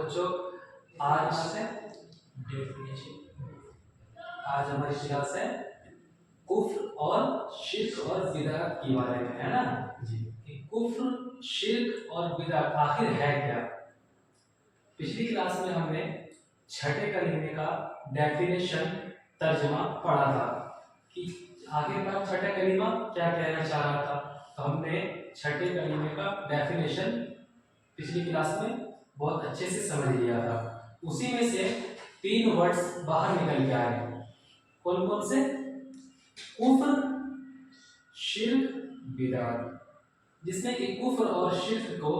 बच्चों आज हमारी क्लास है कुफ्र और शिर्क और बिदअत के बारे में, है ना जी। कि कुफ्र शिर्क और बिदअत आखिर है क्या। पिछली क्लास में हमने छठे कलीमे का डेफिनेशन तर्जमा पढ़ा था कि आखिरकार छठा कलीमा क्या कहना चाह रहा था। तो हमने छठे कलीमे का डेफिनेशन पिछली क्लास में बहुत अच्छे से समझ लिया था। उसी में से 3 वर्ड्स बाहर निकल के आए। कौन कौन से? कुफ्र, शिर्क, बिदअत। जिसमें कि कुफ्र और शिर्क को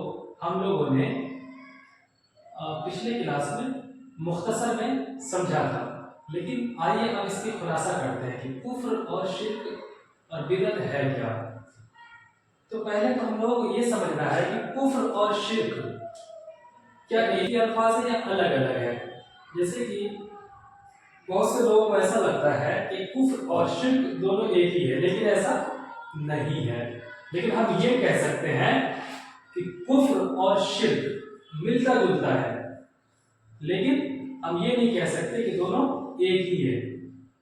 हम लोगों ने पिछले क्लास में मुख्तसर में समझा था, लेकिन आइए अब इसकी खुलासा करते हैं कि कुफ्र और शिर्क और बिदअत है क्या। तो पहले तो हम लोग ये समझना है कि कुफ्र और शिर्क क्या एक ही अल्फाज है या अलग अलग है। जैसे कि बहुत से लोगों को ऐसा लगता है कि कुफ्र और शिर्क दोनों एक ही है, लेकिन ऐसा नहीं है। लेकिन हम ये कह सकते हैं कि कुफ्र और शिर्क मिलता जुलता है, लेकिन हम ये नहीं कह सकते कि दोनों एक ही है।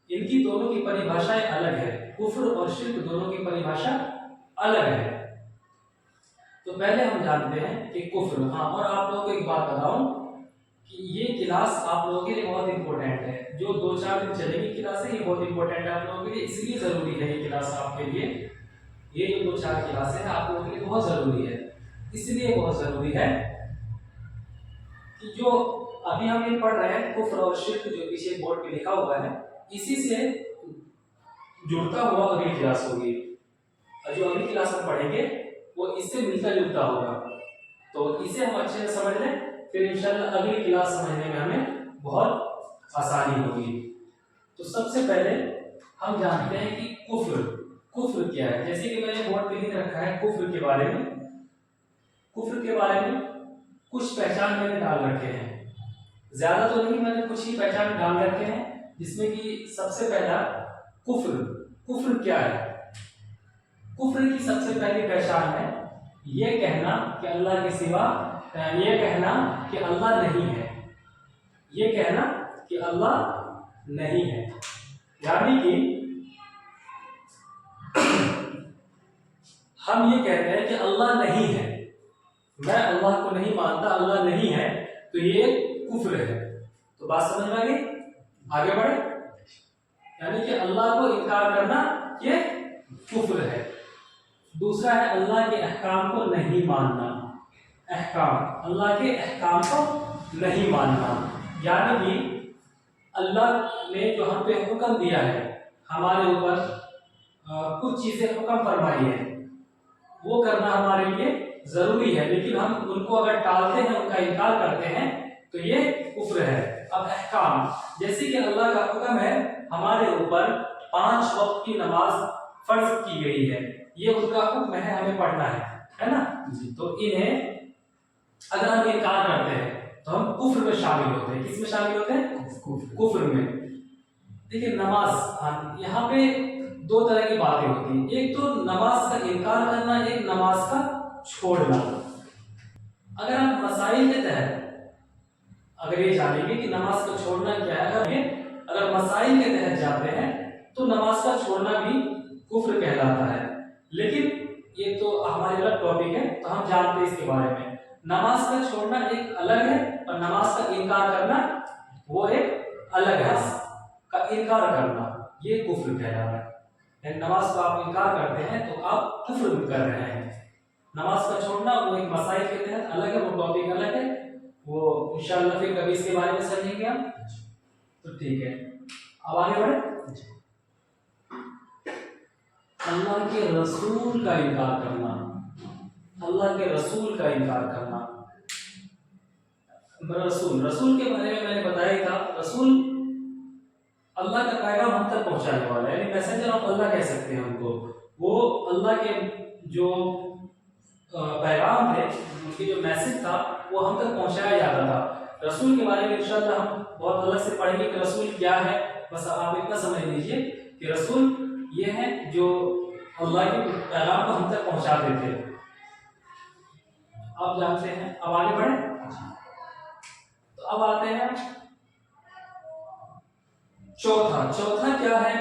इनकी दोनों की परिभाषाएं अलग है। कुफ्र और शिर्क दोनों की परिभाषा अलग है। तो पहले हम जानते हैं कि कुफ्र। हाँ, और आप लोगों को एक बात बताऊं कि ये क्लास आप लोगों के लिए बहुत इंपॉर्टेंट है। जो 2-4 दिन चलेगी क्लास है, ये बहुत इंपॉर्टेंट है आप लोगों के लिए। इसलिए जरूरी है ये क्लास आपके लिए। ये जो 2-4 क्लासें हैं आप लोगों के लिए बहुत जरूरी है। इसलिए बहुत जरूरी है कि जो अभी हम ये पढ़ रहे हैं कुफ्र और शिर्क, जो पीछे बोर्ड पे लिखा हुआ है, इसी से जुड़ता हुआ अगली क्लास होगी। और जो अगली क्लास में पढ़ेंगे वो इससे मिलता जुलता होगा। तो इसे हम अच्छे से समझ लें, फिर इंशाल्लाह अगली क्लास समझने में हमें बहुत आसानी होगी। तो सबसे पहले हम जानते हैं कि कुफ्र क्या है। जैसे कि मैंने बोर्ड पे लिख रखा है कुफ्र के बारे में। कुफ्र के बारे में कुछ पहचान मैंने डाल रखे हैं, ज्यादा तो नहीं, मैंने कुछ ही पहचान डाल रखे हैं। जिसमें कि सबसे पहला कुफ्र क्या है। कुफ्र की सबसे पहली पहचान है ये कहना कि अल्लाह के सिवा, ये कहना कि अल्लाह नहीं है। ये कहना कि अल्लाह नहीं है, यानी कि हम ये कहते हैं कि अल्लाह नहीं है, मैं अल्लाह को नहीं मानता, अल्लाह नहीं है, तो ये कुफ्र है। तो बात समझ में आ गई? आगे बढ़े। यानी कि अल्लाह को इनकार करना ये कुफ्र है। दूसरा है अल्लाह के अहकाम को नहीं मानना। अल्लाह के अहकाम को नहीं मानना, यानी कि अल्लाह ने जो हम पे हुक्म दिया है, हमारे ऊपर कुछ चीजें हुक्म फरमाई है, वो करना हमारे लिए जरूरी है, लेकिन हम उनको अगर टालते हैं, उनका इनकार करते हैं, तो ये कुफ्र है। अब अहकाम, जैसे कि अल्लाह का हुक्म है हमारे ऊपर 5 वक्त की नमाज फर्ज की गई है, ये उनका हुक्म है, हमें पढ़ना है ना जी। तो इन्हें अगर हम इनकार करते हैं तो हम कुफ्र में शामिल होते हैं। किस में शामिल होते हैं? कुफ्र में। देखिए नमाज, यहाँ पे 2 तरह की बातें होती हैं। एक तो नमाज का इनकार करना, एक नमाज का छोड़ना। अगर हम मसाइल के तहत अगर ये जानेंगे कि नमाज का छोड़ना क्या है, अगर मसाइल के तहत जाते हैं तो नमाज का छोड़ना भी कुफ्र कहलाता है। लेकिन ये तो हमारे अलग टॉपिक है, तो हम जानते हैं इसके बारे में। नमाज का छोड़ना एक अलग है और नमाज का इनकार करना वो एक अलग है। का इनकार करना ये कुफ्र कहलाता है। नमाज को आप इनकार करते हैं तो आप कुफ्र कर रहे हैं। नमाज का छोड़ना वो एक मसाइल के तहत अलग है, वो टॉपिक अलग है, वो इंशाल्लाह फिर कभी इसके बारे में समझेंगे हम। तो ठीक है, अब आगे बढ़े। अल्लाह के रसूल का इनकार करना, अल्लाह के रसूल का इनकार करना। रसूल के बारे में मैंने बताया था, रसूल अल्लाह का पैगाम हम तक पहुंचाने वाला है, यानी मैसेंजर ऑफ अल्लाह कह सकते हैं उनको। वो अल्लाह के जो पैगाम थे, उनके जो मैसेज था, वो हम तक पहुंचाया जाता था। रसूल के बारे में इंशाअल्लाह हम बहुत अलग से पढ़ेंगे कि रसूल क्या है। बस आप इतना समझ लीजिए कि रसूल ये है जो अल्लाह के पैगाम को हम तक पहुंचाते थे। आप जानते हैं। अब आगे बढ़े। अब आते हैं चौथा क्या है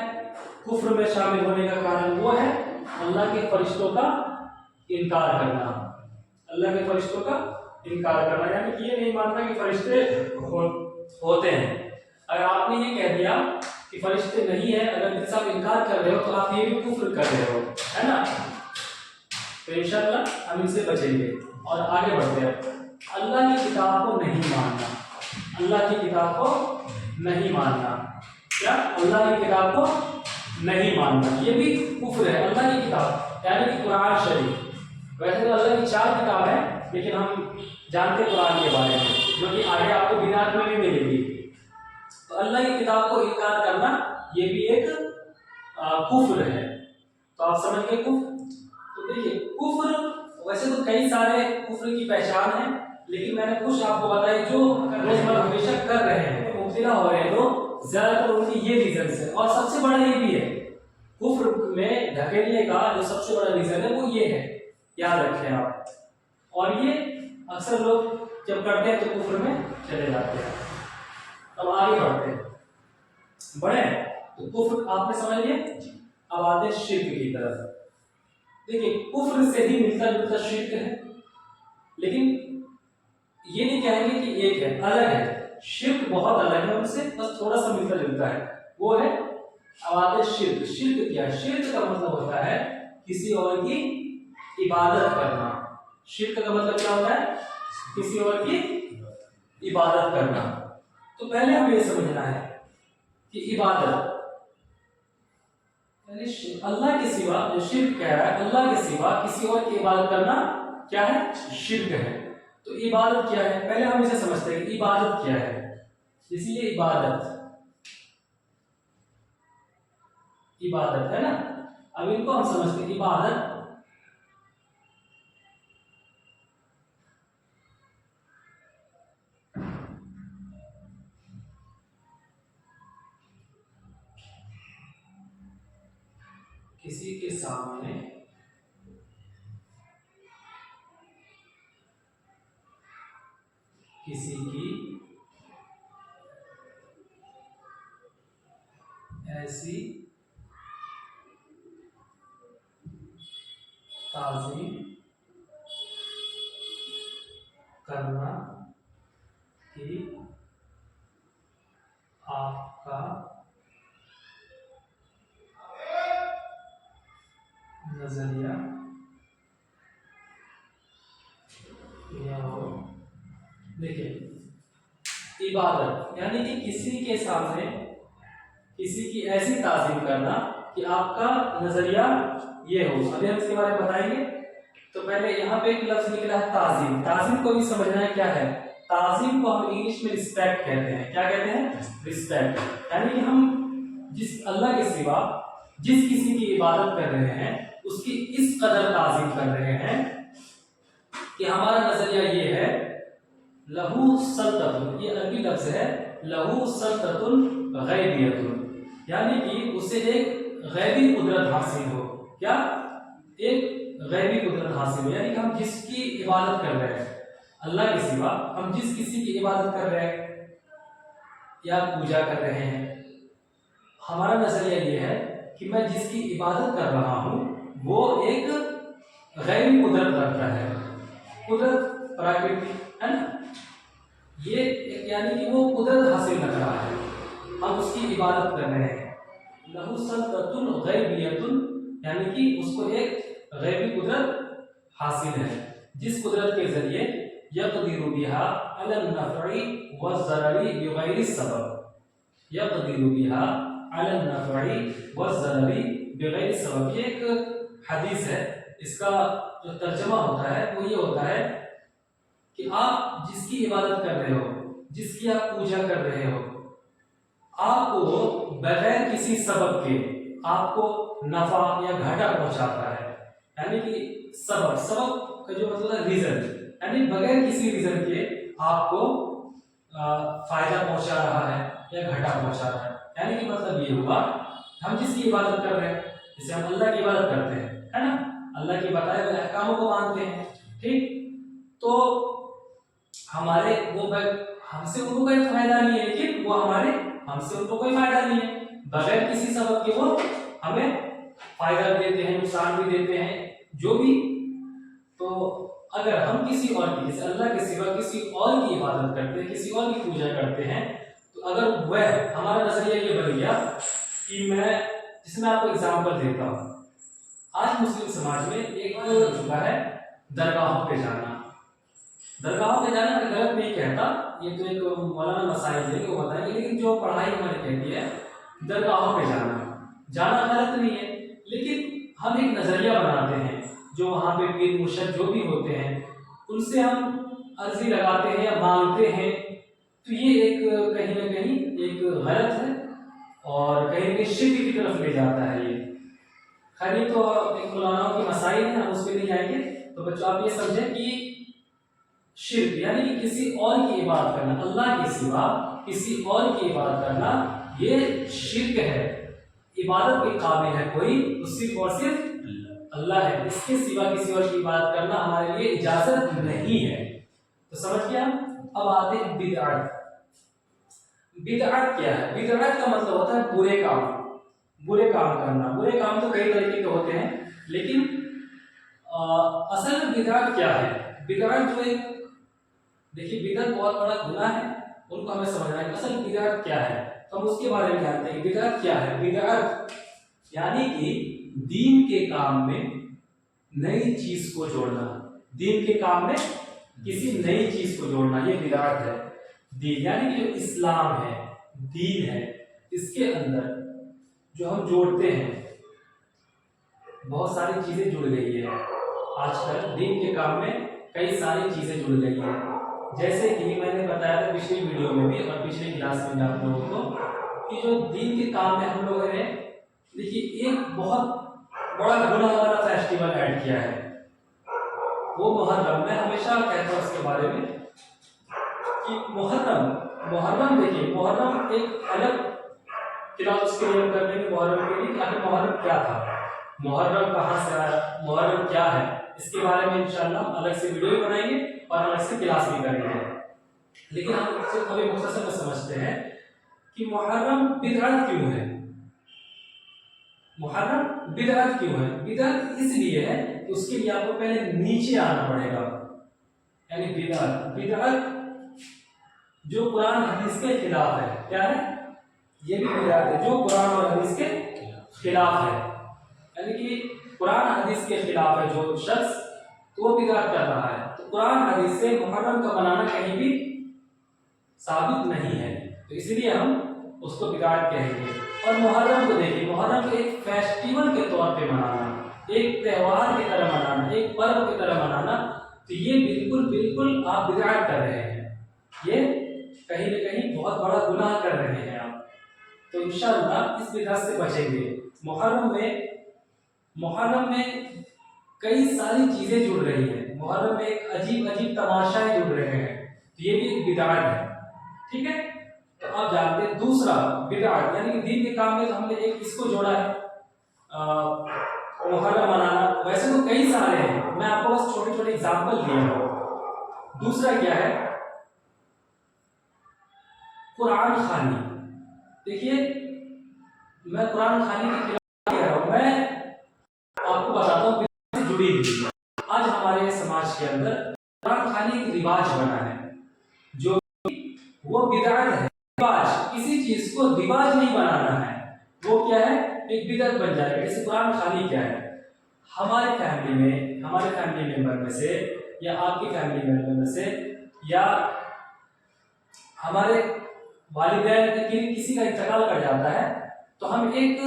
कुफ्र में शामिल होने का कारण, वो है अल्लाह के फरिश्तों का इनकार करना। अल्लाह के फरिश्तों का इनकार करना, यानी कि ये नहीं मानना कि फरिश्ते होते हैं। अगर आपने ये कह दिया कि फरिश्ते नहीं है, अगर इनसे आप इनकार कर रहे हो तो आप ये भी कुफ्र कर रहे हो, है ना। तो इंशाअल्लाह हम इनसे बचेंगे और आगे बढ़ते हैं। अल्लाह की किताब को नहीं मानना, अल्लाह की किताब को नहीं मानना, क्या अल्लाह की किताब को नहीं मानना, ये भी कुफ्र है। अल्लाह की किताब यानी कि कुरान शरीफ, वैसे तो अल्लाह की 4 किताब है, लेकिन हम जानते हैं कुरान के बारे में, जो कि आगे आपको बिदात में भी मिलेगी। तो अल्लाह की किताब को इनकार करना ये भी एक कुफ्र है। तो आप समझ गए कुफ्र। तो देखिए कुफ्र वैसे तो कई सारे कुफ्र की पहचान है, लेकिन मैंने कुछ आपको बताई जो रोजमर्रा हमेशा कर रहे हैं, मुब्तिला हो रहे हैं, तो ज्यादातर उनकी ये रीजन है। और सबसे बड़ा ये भी है कुफ्र में धकेलने का जो सबसे बड़ा रीजन है वो ये है, याद रखें आप। और ये अक्सर लोग जब करते हैं तो कुफ्र में चले जाते हैं। अब आगे बढ़ते हैं, बढ़े तो कुफ्र आपने समझ लिया। अब आते हैं शिर्क की तरफ। देखिए कुफ्र से ही मिलता जुलता शिर्क है, लेकिन ये नहीं कहेंगे कि एक है, अलग है। शिर्क बहुत अलग है उनसे, बस थोड़ा सा मिलता जुलता है, वो है। अब आते हैं शिर्क। शिर्क क्या है? शिर्क का मतलब होता है किसी और की इबादत करना। शिर्क का मतलब क्या होता है? किसी और की इबादत करना। तो पहले हमें ये समझना है कि इबादत यानी अल्लाह के सिवा, जो शिर्क कह रहा है अल्लाह के सिवा किसी और की इबादत करना क्या है? शिर्क है। तो इबादत क्या है? पहले हम इसे समझते हैं कि इबादत क्या है। इसलिए इबादत है ना। अब इनको हम समझते हैं। इबादत किसी के सामने किसी की ऐसी ताज़ीम करना कि आपका नजरिया यह हो। देखिए इबादत यानी कि किसी के सामने किसी की ऐसी ताज़ीम करना कि आपका नजरिया ये हो। अभी हम इसके बारे में बताएंगे। तो पहले यहाँ पे एक लफ्ज निकला है ताज़ीम। ताज़ीम को भी समझना है क्या है। ताज़ीम को हम इंग्लिश में रिस्पेक्ट कहते हैं। क्या कहते हैं? रिस्पेक्ट। यानी कि हम जिस अल्लाह के सिवा जिस किसी की इबादत कर रहे हैं उसकी इस कदर ताज़ीम कर रहे हैं कि हमारा नजरिया ये है लहू सल्ततुन, ये अरबी लफ्ज है लहू सल्ततुन गैबियतुन, यानी कि उसे एक गैबी कुदरत हासिल हो। क्या? एक गैबी कुदरत हासिल हो, यानी कि हम जिसकी इबादत कर रहे हैं अल्लाह के सिवा, हम जिस किसी की इबादत कर रहे हैं या पूजा कर रहे हैं, हमारा नजरिया ये है कि मैं जिसकी इबादत कर रहा हूँ वो एक गैबी कुदरत रखता है। कुदरत प्राकृतिक है ना, ये यानी कि वो कुदरत हासिल कर रहा है, हम उसकी इबादत कर रहे हैं। लहू सल्ततुन गैबियतुन, यानी कि उसको एक गैबी कुदरत हासिल है, जिस कुदरत के जरिए यक़दिरु बिहा अलल नफ़ई वज़्ज़ररी बिग़ैरि सबब, यक़दिरु बिहा अलल नफ़ई वज़्ज़ररी बिग़ैरि सबब। ये एक हदीस है, इसका जो तर्जुमा होता है वो ये होता है कि आप जिसकी इबादत कर रहे हो, जिसकी आप पूजा कर रहे हो, आपको बगैर किसी सबब के आपको नफा या घाटा पहुंचाता है। यानी कि सबब का जो मतलब है रीजन, यानी बगैर किसी रीजन के आपको फायदा पहुंचा रहा है या घाटा पहुंचा रहा है। यानी कि मतलब ये हुआ हम जिसकी इबादत कर रहे हैं, जैसे हम अल्लाह की इबादत करते हैं है ना, अल्लाह के बताए हुए अहकामों को मानते हैं, ठीक, तो हमारे वो हमसे उनको कोई फायदा नहीं है, लेकिन वो हमसे उनको कोई फायदा नहीं है, बगैर किसी सबब के वो हमें फायदा भी देते हैं, नुकसान भी देते हैं, जो भी। तो अगर हम किसी और की, जैसे अल्लाह के सिवा किसी और की इबादत करते हैं, किसी और की पूजा करते हैं, तो अगर वह, हमारा नजरिया ये बन गया कि जिसमें आपको एग्जाम्पल देता हूँ, आज मुस्लिम समाज में एक हो चुका है दरगाहों पे जाना। दरगाहों पे जाना मैं गलत नहीं कहता, ये तो एक मौलाना मसाइल है वो बताएंगे, लेकिन जो पढ़ाई हमारी कहती है दरगाहों पे जाना गलत नहीं है, लेकिन हम एक नजरिया बनाते हैं, जो वहाँ पे पीर मुर्शिद जो भी होते हैं उनसे हम अर्जी लगाते हैं या मांगते हैं, तो ये एक कहीं ना कहीं एक गलत है और कहीं ना कहीं शिर्क की तरफ ले जाता है। ये खैर, ये तो एक मौलानाओं की मसाइल है, हम उस पर नहीं जाएंगे। तो बच्चों आप ये समझें कि शिर्क यानी कि किसी और की इबादत करना, अल्लाह के सिवा किसी और की इबादत करना, ये शिर्क है। इबादत के काबिल है कोई तो सिर्फ और सिर्फ अल्लाह है, इसके सिवा किसी और की इबादत करना हमारे लिए इजाजत नहीं है। तो समझ गया। अब आते हैं बिदअत। बिदअत क्या है? बिदअत का मतलब होता है बुरे काम करना। बुरे काम तो कई तरीके के होते हैं, लेकिन असल में बिदअत क्या है? बिदअत जो एक, देखिए बिदअत बहुत बड़ा गुनाह है, उनको हमें समझना है असल बिदअत क्या है, तो हम उसके बारे में जानते हैं। बिदअत क्या है? बिदअत यानी कि दीन के काम में नई चीज को जोड़ना, दीन के काम में किसी नई चीज को जोड़ना, ये बिदअत है। दीन यानी कि जो इस्लाम है, दीन है, इसके अंदर जो हम जोड़ते हैं, बहुत सारी चीजें जुड़ गई है आजकल। दीन के काम में कई सारी चीजें जुड़ गई हैं, जैसे कि मैंने बताया था पिछली वीडियो में भी और पिछली क्लास में आप लोगों को, कि जो दीन के काम में हम लोगों ने, देखिए एक बहुत बड़ा गुनाह वाला फेस्टिवल ऐड किया है, वो मुहर्रम। मैं हमेशा कहता हूँ इसके बारे में कि मुहर्रम देखिए, मुहर्रम एक अलग क्लास क्लियर करने में मुहर्रम के लिए कि आखिर मुहर्रम क्या था, मुहर्रम कहाँ से आया, मुहर्रम क्या है, इसके बारे में इंशाल्लाह अलग से वीडियो बनाएंगे और अलग से क्लास भी करेंगे। लेकिन हम सिर्फ अभी मुख्तसर में समझते हैं कि मुहर्रम बिदअत क्यों है। मुहर्रम बिदअत क्यों है? बिदअत इसलिए है कि उसके लिए आपको पहले नीचे आना पड़ेगा, यानी बिदअत जो कुरान हदीस के खिलाफ है। क्या है? ये भी बिदअत है जो कुरान और हदीस के खिलाफ है, यानी कि कुरान हदीस के खिलाफ है जो शख्स, तो वो बिदअत कर रहा है। तो कुरान हदीस से मुहर्रम का बनाना कहीं भी साबित नहीं है, तो इसलिए हम उसको बिदअत कहेंगे। और मुहर्रम को देखिए, मुहर्रम को एक फेस्टिवल के तौर पे मनाना, एक त्यौहार की तरह मनाना, एक पर्व की तरह मनाना, तो ये बिल्कुल आप बिदअत कर रहे हैं, ये कहीं न कहीं बहुत बड़ा गुनाह कर रहे हैं आप। तो इंशाअल्लाह इस बिदअत से बचेंगे। मुहर्रम में कई सारी चीजें जुड़ रही हैं, मुहर्रम में एक अजीब तमाशाएं जुड़ रहे हैं, तो ये भी एक बिदअत है। ठीक है, तो आप जानते हैं दूसरा बिदअत यानी कि दीन के काम में हमने एक इसको जोड़ा है, मुहर्रम मनाना। वैसे तो कई सारे हैं, मैं आपको बस छोटे एग्जांपल दिए हैं। दूसरा क्या है? कुरान खानी। देखिए मैं कुरान खानी के खिलाफ कह रहा हूं, मैं आपको बताता हूँ से जुड़ी हुई। आज हमारे समाज के अंदर कुरान खानी एक रिवाज बना है, जो वो बिदअत है। रिवाज, किसी चीज को रिवाज नहीं बनाना है, वो क्या है? एक बिदअत बन जाएगा। जैसे कुरान खानी क्या है? हमारे फैमिली मेंबर में से या आपकी फैमिली मेंबर में से या हमारे वालिदैन के किसी का इंतकाल कर जाता है, तो हम एक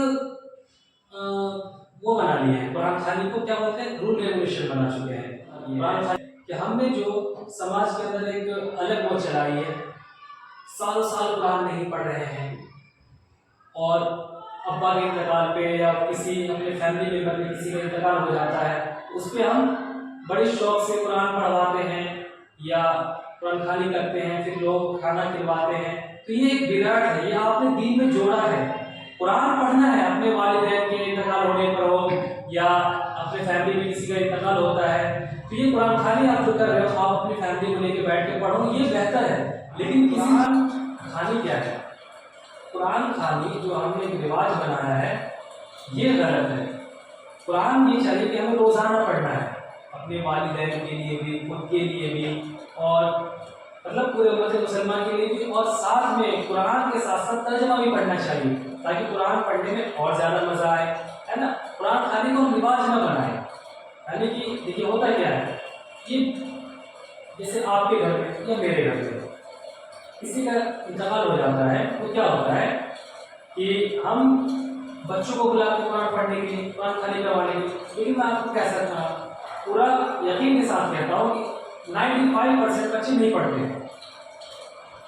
वो बना लिए हैं, कुरान खानी को क्या बोलते हैं, रूल रेगुलेशन बना चुके हैं कुरान खानी कि हमने जो समाज के अंदर एक अलग वो चलाई है, सालों साल कुरान नहीं पढ़ रहे हैं और अब्बा के इंतकाल पे या किसी अपने फैमिली मेंबर में किसी का इंतकाल हो जाता है, उस पर हम बड़े शौक से कुरान पढ़वाते हैं या कुरान खानी करते हैं, फिर लोग खाना खिलवाते हैं। तो ये एक बिदअत है, ये आपने दीन में जोड़ा है। कुरान पढ़ना है, अपने वालिदैन के इंतकाल होने पर हो या अपने फैमिली में किसी का इंतकाल होता है, تو یہ قرآن خوانی آپ جو کر رہے ہو، آپ اپنی فیملی کو لے کے بیٹھ کے پڑھو، یہ بہتر ہے. لیکن قرآن خوانی کیا ہے؟ قرآن خوانی جو ہم نے ایک رواج بنایا ہے یہ غلط ہے. قرآن یہ چاہیے کہ ہمیں روزانہ پڑھنا ہے، اپنے والدین کے لیے بھی، خود کے لیے بھی، اور مطلب پورے امت مسلمان کے لیے بھی، اور ساتھ میں قرآن کے ساتھ ساتھ ترجمہ بھی پڑھنا چاہیے تاکہ قرآن پڑھنے میں اور زیادہ مزہ آئے، ہے نا. قرآن خوانی کو ہم رواج نہ بنائیں. یعنی کہ دیکھیے ہوتا کیا ہے کہ جیسے آپ کے گھر میں یا میرے گھر میں کسی کا انتقال ہو جاتا ہے تو کیا ہوتا ہے کہ ہم بچوں کو بلاتے ہیں قرآن پڑھنے کے لیے، قرآن خوانی کروانے کے لیے. لیکن میں آپ کو کہہ سکتا ہوں، پورا یقین کے ساتھ کہتا ہوں کہ 95% بچے نہیں پڑھتے.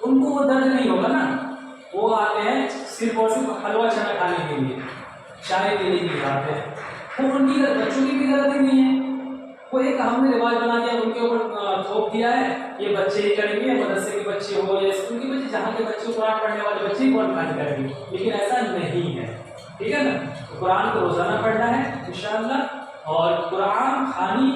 ان کو وہ درد نہیں ہوگا نا، وہ آتے ہیں صرف اور صرف حلوہ چنا کھانے کے لیے، چائے کے لیے نہیں آتے ہیں. وہ ان کی بچوں کی بھی غلطی نہیں ہے، وہ ایک ہم نے رواج بنا دیا، ان کے اوپر تھوپ دیا ہے یہ بچے ہی کریں گے، مدرسے کے بچے ہو یا اسکول کے بچے، جہاں کے بچے قرآن پڑھنے والے بچے ہی قرآن خوانی کریں گے. لیکن ایسا نہیں ہے، ٹھیک ہے نا. قرآن کو روزانہ پڑھنا ہے انشاءاللہ، اور قرآن خوانی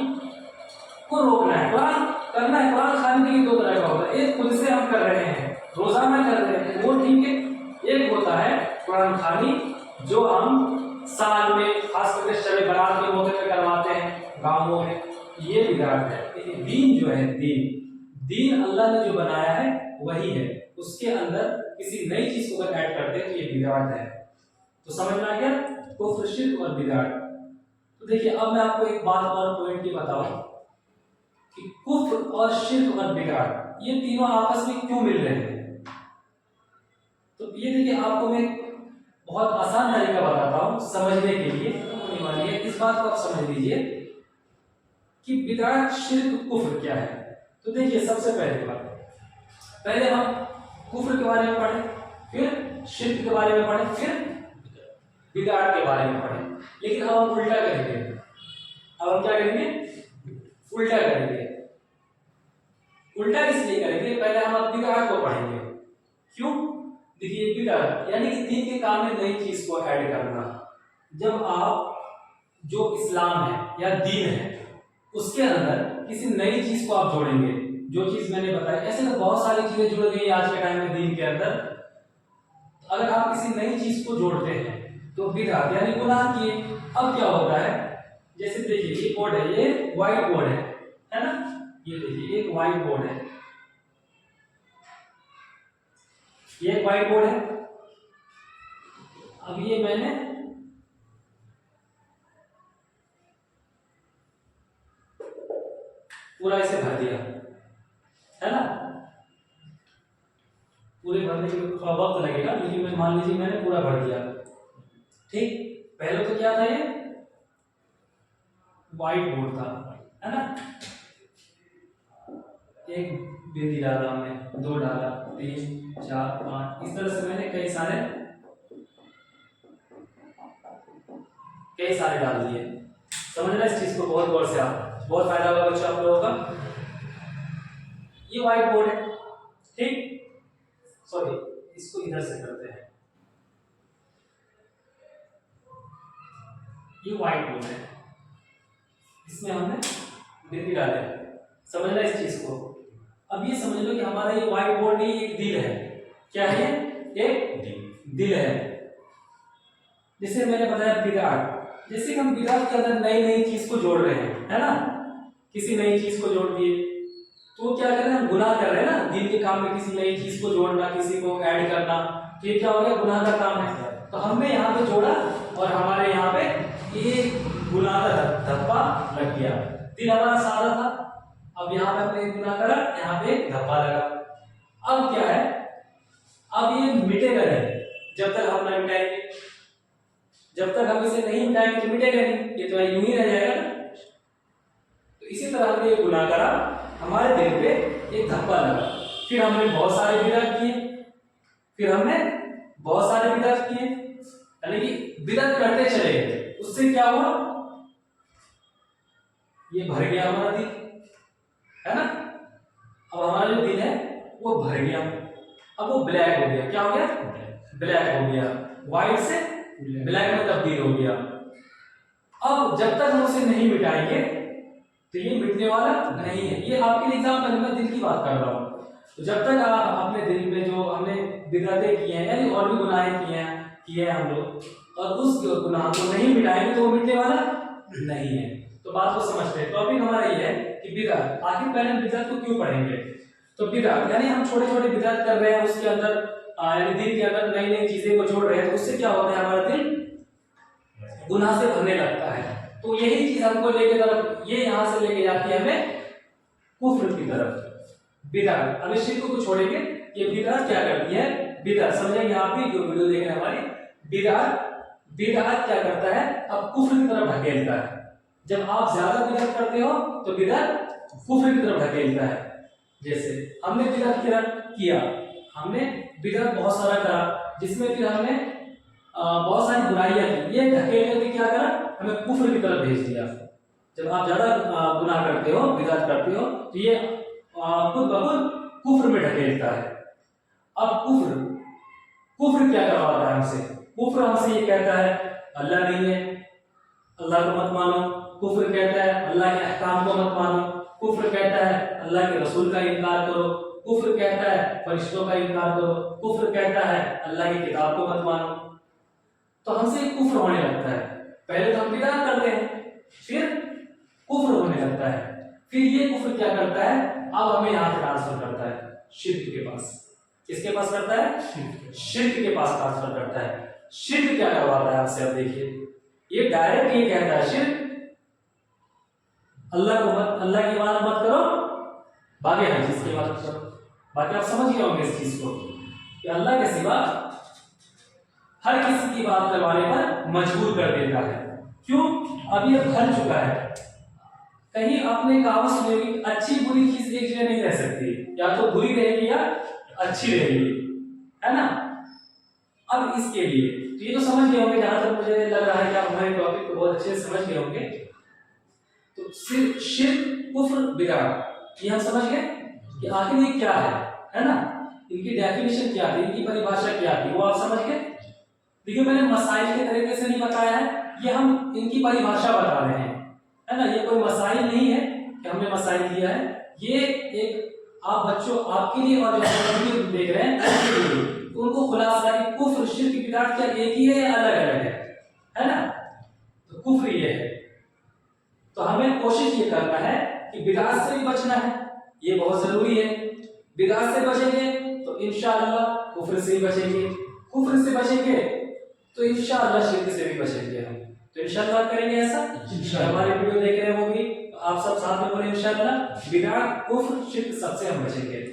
کو روکنا ہے. قرآن کرنا ہے، قرآن خوانی کے دو طرح کا ہوتا ہے. ایک خود سے ہم کر رہے ہیں، روزانہ کر رہے ہیں، وہ ٹھیک ہے. ایک ہوتا ہے قرآن خوانی جو ہم سال میں خاص کر کے شب برات کے موقع پہ کرواتے ہیں گاؤں میں، یہ بدعت ہے. دین جو ہے، دین اللہ نے جو بنایا ہے وہی ہے، اس کے اندر کسی نئی چیز کو اگر ایڈ کرتے ہیں تو یہ بدعت ہے. تو سمجھنا کیا کفر، شرک اور بدعت. تو دیکھیے اب میں آپ کو ایک بات اور پوائنٹ یہ بتاؤں کہ کفر اور شرک اور بدعت یہ تینوں آپس میں کیوں مل رہے ہیں. تو یہ دیکھیے آپ کو میں بہت آسان طریقہ بتاتا ہوں سمجھنے کے لیے، ہونے والی ہے. اس بات کو آپ سمجھ لیجئے کہ بدعت، شرک، کفر کیا ہے. تو دیکھیے سب سے پہلے ہم کفر کے بارے میں پڑھیں، پھر شرک کے بارے میں پڑھیں، پھر بدعت کے بارے میں پڑھیں. لیکن اب ہم الٹا کریں گے. اب ہم کیا کریں گے؟ الٹا کریں گے. الٹا اس لیے کریں گے، پہلے ہم بدعت کو پڑھیں گے. کیوں؟ دیکھیے بدعت یعنی کہ دین کے کام میں نئی چیز کو ایڈ کرنا. جب آپ جو اسلام ہے یا دین ہے اس کے اندر کسی نئی چیز کو آپ جوڑیں گے، جو چیز میں نے بتائی، ایسے تو بہت ساری چیزیں جڑ گئی آج کے ٹائم میں دین کے اندر. اگر آپ کسی نئی چیز کو جوڑتے ہیں تو بدعت یعنی گناہ کیے. اب کیا ہوتا ہے، جیسے دیکھیے یہ بورڈ ہے، یہ وائٹ بورڈ ہے نا. یہ دیکھیے ایک وائٹ بورڈ ہے، یہ ایک وائٹ بورڈ ہے. اب یہ میں نے پورا اسے بھر دیا ہے نا. پورے بھرنے کے لیے تھوڑا وقت لگے گا، لیکن میں مان لیجیے میں نے پورا بھر دیا. ٹھیک، پہلے تو کیا تھا، یہ وائٹ بورڈ تھا ہے نا. ایک بندی ڈالا ہم نے، دو ڈالا، 3 4 5، اس طرح سے میں نے کئی سارے ڈال دیے. سمجھنا اس چیز کو بہت غور سے، آپ بہت فائدہ ہوگا بچوں آپ لوگوں کا. یہ وائٹ بورڈ ہے، ٹھیک. سوری، اس کو ادھر سے کرتے ہیں. یہ وائٹ بورڈ ہے، اس میں ہم نے بندی ڈالے. سمجھنا اس چیز کو. اب یہ سمجھ لو کہ ہمارا یہ وائٹ بورڈ نہیں، ایک دل ہے. کیا ہے یہ؟ ایک دل ہے. جیسے میں نے بتایا بدعت، جیسے کہ ہم بدعت کے اندر نئی چیز کو جوڑ رہے ہیں ہے نا. کسی نئی چیز کو جوڑ دیے تو کیا کر رہے ہیں، ہم گناہ کر رہے ہیں نا. دین کے کام میں کسی نئی چیز کو جوڑنا، کسی کو ایڈ کرنا، تو یہ کیا ہو گیا، گناہ کا کام ہے. تو ہم نے یہاں پہ جوڑا اور ہمارے یہاں پہ ایک گناہ کا دھبا لگ گیا. دل ہمارا سادہ تھا، اب یہاں پہ ہم نے گناہ کرا، یہاں پہ ایک دھبا لگا. اب کیا ہے، اب یہ مٹے گا نہیں جب تک ہم نہ مٹائیں گے. جب تک ہم اسے نہیں مٹائیں گے تو مٹے گا نہیں، یہ تو یوں ہی رہ جائے گا. تو اسی طرح ہم نے یہ گناہ کرا، ہمارے دل پہ ایک دھبا لگا. پھر ہم نے بہت سارے بدعت کیے، یعنی کہ بدعت کرتے چلے گئے. اس سے کیا ہوا، یہ بھر گیا ہمارا دل ہے نا. اب ہمارا جو دل ہے وہ بھر گیا، اب وہ بلیک ہو گیا. کیا ہو گیا، بلیک ہو گیا. وائٹ سے بلیک میں تبدیل ہو گیا. اب جب تک ہم اسے نہیں مٹائیں گے तो ये मिटने वाला नहीं है। ये आपके लिए एग्जाम्पल, मैं दिल की बात कर रहा हूँ। तो जब तक आप अपने दिल में जो हमने बिदअतें की हैं यानी और भी गुनाहें किए हैं हम लोग, और उस गुनाह को नहीं मिटाएंगे तो वो मिटने वाला नहीं है। तो बात को समझते हैं। टॉपिक हमारा ये है कि बिदअत, आखिर पहले हम बिदअत को क्यों पढ़ेंगे। तो बिदअत यानी हम छोटे छोटे बिदअत कर रहे हैं, उसके अंदर यानी दिल के अंदर नई नई चीजें को जोड़ रहे हैं, तो उससे क्या होता है, हमारा दिल गुनाह से भरने लगता है। तो यही चीज हमको लेके तरफ, ये यहाँ से लेके जाती है हमें कुफ्र की तरफ, बिदअत। अब इस शिर्क को छोड़ेंगे, ये बिदअत क्या करती है, बिदअत समझेंगे आप भी जो वीडियो देख रहे हैं हमारी। बिदअत क्या करता है, अब कुफ्र की तरफ ढकेलता है। जब आप ज्यादा बिदअत करते हो तो बिदअत कुफ्र की तरफ ढकेलता है। जैसे हमने बिदअत किया, हमने बिदअत बहुत सारा करा, जिसमें फिर हमने बहुत सारी बुराइयां की, ये ढकेल करके क्या करा, हमें कुफ्र की तरफ भेज दिया। जब आप ज्यादा गुनाह करते हो, बिदअत करते हो, तो ये खुद ब खुद कुफ्र में ढकेलता है। अब कुफ्र क्या करवाता है हमसे, कुफ्र हमसे ये कहता है अल्लाह नहीं है, अल्लाह को मत मानो। कुफ्र कहता है अल्लाह के अहकाम को मत मानो। कुफ्र कहता है अल्लाह के रसूल का इनकार करो। कुफ्र कहता है फरिश्तों का इनकार करो। कुफ्र कहता है अल्लाह की किताब को मत मानो। तो हमसे कुफ्र होने लगता है। पहले तो हम बिदअत करते हैं, फिर कुफ्र होने लगता है, फिर ये कुफ्र क्या करता है, अब हमें यहाँ से ट्रांसफर करता है शिर्क के पास। किसके पास करता है, शिर्क के पास ट्रांसफर करता है। शिर्क क्या करवाता है आपसे, अब देखिए, ये डायरेक्ट ये कहता है शिर्क, अल्लाह की इबादत मत करो, बाकी हर चीज की इबादत करो। बाकी आप समझ गए होंगे इस चीज को कि अल्लाह के सिवा हर किसी की बात करवाने पर मजबूर कर देता है। क्यों, अब ये फैल चुका है। कहीं आपने कहावत सुनी होगी, अच्छी बुरी चीज एक जगह नहीं रह सकती, या तो बुरी रहेगी या अच्छी रहेगी, है ना। अब इसके लिए तो ये तो समझ गए होंगे, जहां तक मुझे लग रहा है कि आप हमारे टॉपिक को बहुत अच्छे से समझ गए होंगे। तो सिर्फ शिर्क, कुफ्र, बिदअत, ये हम समझ गए कि आखिर ये क्या है ना। इनकी डेफिनेशन क्या थी, इनकी परिभाषा क्या थी, वो आप समझ गए। देखिए मैंने मसाइल के तरीके से नहीं बताया है, ये हम इनकी परिभाषा बता रहे हैं, है ना। ये कोई मसाइल नहीं है कि हमने मसाइल दिया है, ये एक आप बच्चों, आपके लिए और जो देख रहे हैं उनको खुलासा कि कुफ्र, शिर्क, बिदअत क्या एक ही है या अलग अलग है ना। तो कुफ्र ये है, तो हमें कोशिश ये करना है कि बिदअत से भी बचना है, ये बहुत जरूरी है। बिदअत से बचेंगे तो इंशाअल्लाह कुफ्र से भी बचेंगे, कुफ्र से बचेंगे तो इंशाअल्लाह शिर्क से भी बचेंगे हम। तो इंशाअल्लाह करेंगे ऐसा। हमारे वीडियो देख रहे होंगे, आप सब साथ में बोले इंशाअल्लाह, बिदअत, कुफ्र, शिर्क सबसे हम बचेंगे।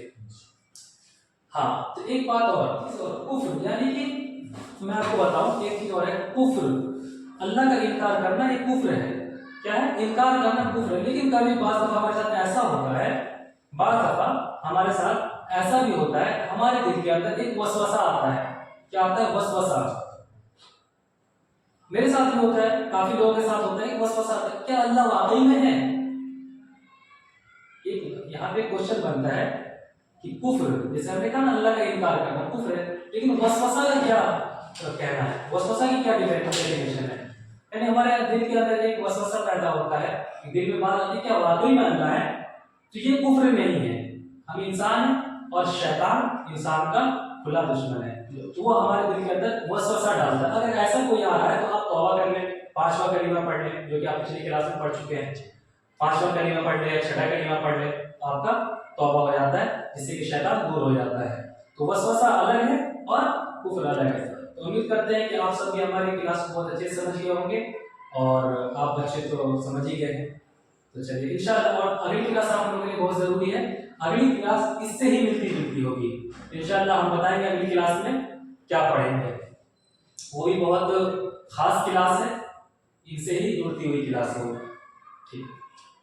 हाँ, तो एक बात और, कुफ्र यानी कि मैं आपको बताऊं एक चीज और है, कुफ्र अल्लाह का इनकार करना एक कुफ्र है। क्या है, इनकार करना कुफ्र है। लेकिन कभी बात दफा हमारे साथ ऐसा होता है, बात दफा हमारे साथ ऐसा भी होता है, हमारे दिल के अंदर एक वसवसा आता है। क्या आता है, वसवसा। मेरे साथ भी होता है, काफी लोगों के साथ होता है, वसवसा आता है, क्या अल्लाह वाकई में है। एक यहाँ पे क्वेश्चन बनता है कि कुफ्र, जैसे हमने कहा ना अल्लाह का इनकार करना कुफ्र है, लेकिन वसवसा का क्या कहना है, वसवसा की क्या डेफिनेशन है। यानी हमारे दिल के अंदर एक वसवसा पैदा होता है, दिल में बात आती है क्या वाकई में अल्लाह है, तो ये कुफ्र नहीं है। हम इंसान हैं और शैतान इंसान का खुला दुश्मन है, तो वो हमारे दिल के अंदर वसवसा डालता है। अगर ऐसा कोई आ रहा है तो आप तौबा कर लें, 5वां कलीमा पढ़ लें, जो कि आप पिछली क्लास में पढ़ चुके हैं। 5वां कलीमा पढ़ लें, 6वां कलीमा पढ़ लें, तो आपका तौबा हो जाता है, जिससे कि शैतान दूर हो जाता है। तो वसवसा अलग है और कुफ्र अलग है। तो उम्मीद करते हैं कि आप सब भी हमारी क्लास को बहुत अच्छे से समझ गए होंगे, और आप बच्चे तो समझ ही गए हैं। तो चलिए इंशाअल्लाह, और अगली क्लास आप लोगों के लिए बहुत जरूरी है, अगली क्लास इससे ही मिलती जुलती होगी। इंशाअल्लाह हम बताएंगे अगली क्लास में क्या पढ़ेंगे, वो भी बहुत खास क्लास है, इनसे ही जुड़ती हुई क्लास होगी। ठीक।